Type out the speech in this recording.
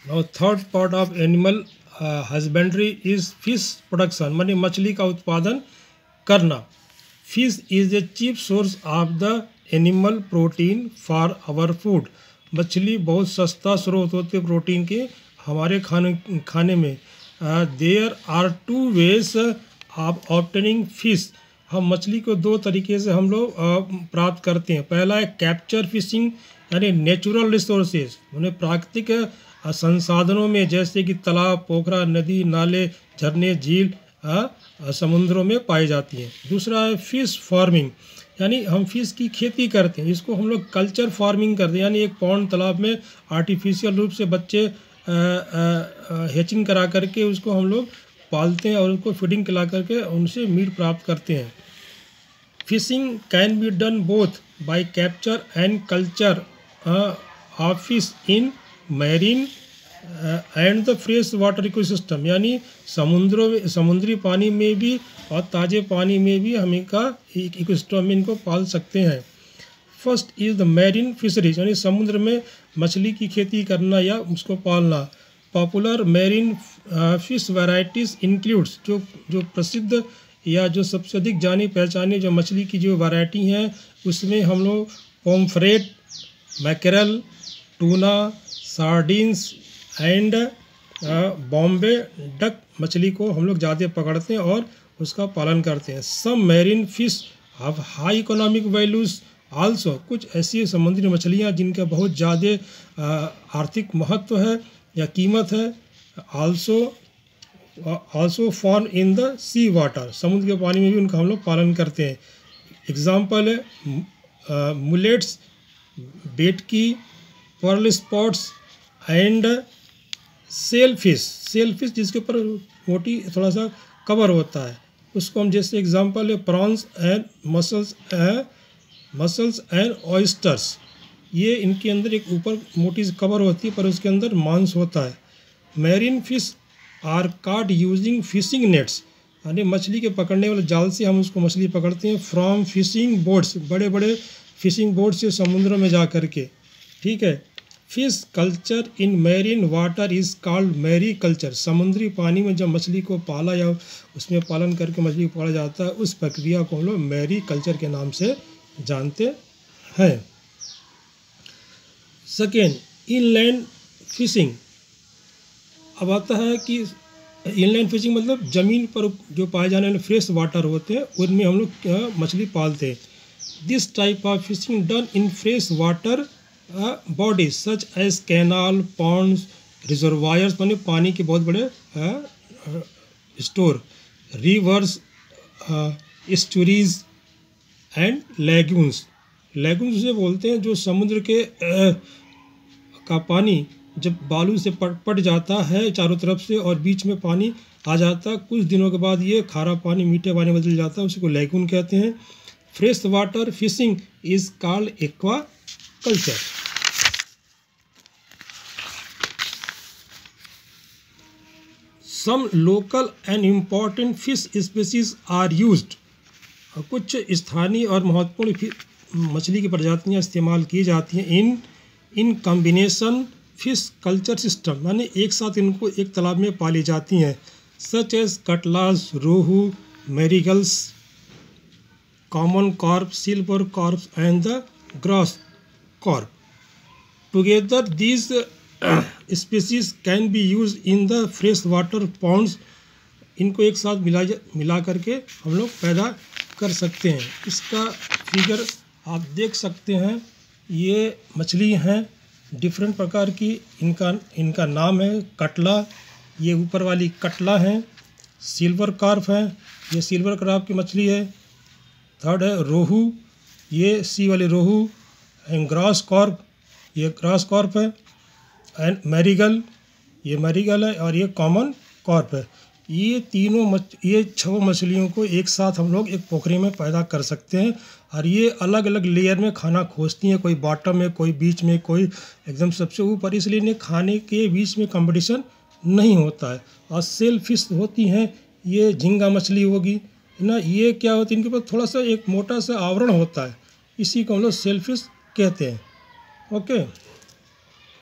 Now third part of animal husbandry is fish production, माने मछली का उत्पादन करना। Fish is a cheap source of the animal protein for our food. मछली बहुत सस्ता स्रोत होते प्रोटीन के हमारे खाने में। There are two ways of obtaining fish. हम मछली को दो तरीके से हम लोग प्राप्त करते हैं। पहला है कैप्चर फिशिंग, यानी नेचुरल रिसोर्सेज, उन्हें प्राकृतिक संसाधनों में जैसे कि तालाब, पोखरा, नदी, नाले, झरने, झील समुद्रों में पाई जाती हैं। दूसरा है फिश फार्मिंग, यानी हम फिश की खेती करते हैं। इसको हम लोग कल्चर फार्मिंग करते हैं, यानी एक पॉन्ड तालाब में आर्टिफिशियल रूप से बच्चे हैचिंग करा करके उसको हम लोग पालते हैं और उसको फीडिंग खिला करके उनसे मीट प्राप्त करते हैं। Fishing can be done both by capture and culture of fish in marine and the fresh water ecosystem, यानी समुद्री पानी में भी और ताज़े पानी में भी हम इनका इकोसिस्टम में इनको पाल सकते हैं। First is the marine fisheries, यानी समुद्र में मछली की खेती करना या उसको पालना। Popular marine fish varieties includes, जो प्रसिद्ध या जो सबसे अधिक जानी पहचानी जो मछली की जो वैरायटी हैं उसमें हम लोग pomfret, mackerel, tuna, sardines and Bombay duck मछली को हम लोग ज़्यादा पकड़ते हैं और उसका पालन करते हैं। Some marine fish have high economic values also, कुछ ऐसी समुद्री मछलियाँ जिनका बहुत ज़्यादा आर्थिक महत्व है या कीमत है। Also form in the sea water, समुद्र के पानी में भी उनका हम लोग पालन करते हैं। एग्जाम्पल है mullets, bhetki, pearl spots and shell fish जिसके ऊपर मोटी थोड़ा सा कवर होता है उसको हम, जैसे एग्जांपल है prawns and muscles and oysters. ये इनके अंदर एक ऊपर मोटी सी कवर होती है पर उसके अंदर मांस होता है। मैरीन फिश आर काट यूजिंग फिशिंग नेट्स, यानी मछली के पकड़ने वाले जाल से हम उसको मछली पकड़ते हैं। फ्रॉम फिशिंग बोट्स, बड़े बड़े फिशिंग बोट से समुद्रों में जा कर के, ठीक है। Fish culture in marine water is called mariculture, समुद्री पानी में जब मछली को पाला या उसमें पालन करके मछली को पाला जाता है उस प्रक्रिया को हम लोग मैरी कल्चर के नाम से जानते हैं। Second, inland fishing. अब आता है कि इनलैंड फिशिंग मतलब ज़मीन पर जो पाए जाने वाले फ्रेश वाटर होते हैं उनमें हम लोग मछली पालते हैं। This type of fishing done in fresh water bodies such as canal, ponds, reservoirs, माने पानी के बहुत बड़े store, rivers, estuaries and lagoons. Lagoons से बोलते हैं जो समुद्र के का पानी जब बालू से पट जाता है चारों तरफ से और बीच में पानी आ जाता है, कुछ दिनों के बाद ये खारा पानी मीठे पानी में बदल जाता है, उसी को लेगून कहते हैं। Fresh water fishing is called aquaculture. Some local and important fish species are used, कुछ स्थानीय और महत्वपूर्ण मछली की प्रजातियां इस्तेमाल की जाती हैं in combination fish culture system, माने एक साथ इनको एक तालाब में पाली जाती हैं। Such as catlas, rohu, mrigals, common carp, silver carp and the grass carp. Together these species can be use in the fresh water ponds, इनको एक साथ मिला करके हम लोग पैदा कर सकते हैं। इसका फिगर आप देख सकते हैं, ये मछली हैं डिफरेंट प्रकार की, इनका नाम है कटला, ये ऊपर वाली कटला है। सिल्वर कार्प है, ये सिल्वर कार्प की मछली है। थर्ड है रोहू, ये सी वाली रोहू। एंड ग्रास कार्प, ये ग्रास कार्प है। एंड मैरीगल, ये मैरीगल है। और ये कॉमन कार्प है। ये 6 मछलियों को एक साथ हम लोग एक पोखरी में पैदा कर सकते हैं और ये अलग अलग लेयर में खाना खोजती हैं, कोई बॉटम में, कोई बीच में, कोई एकदम सबसे ऊपर, इसलिए इन्हें खाने के बीच में कंपटीशन नहीं होता है। और सेल फिश होती हैं, ये झींगा मछली होगी ना, ये क्या होती है, इनके पास थोड़ा सा एक मोटा सा आवरण होता है, इसी को हम लोग सेल फिश कहते हैं। ओके।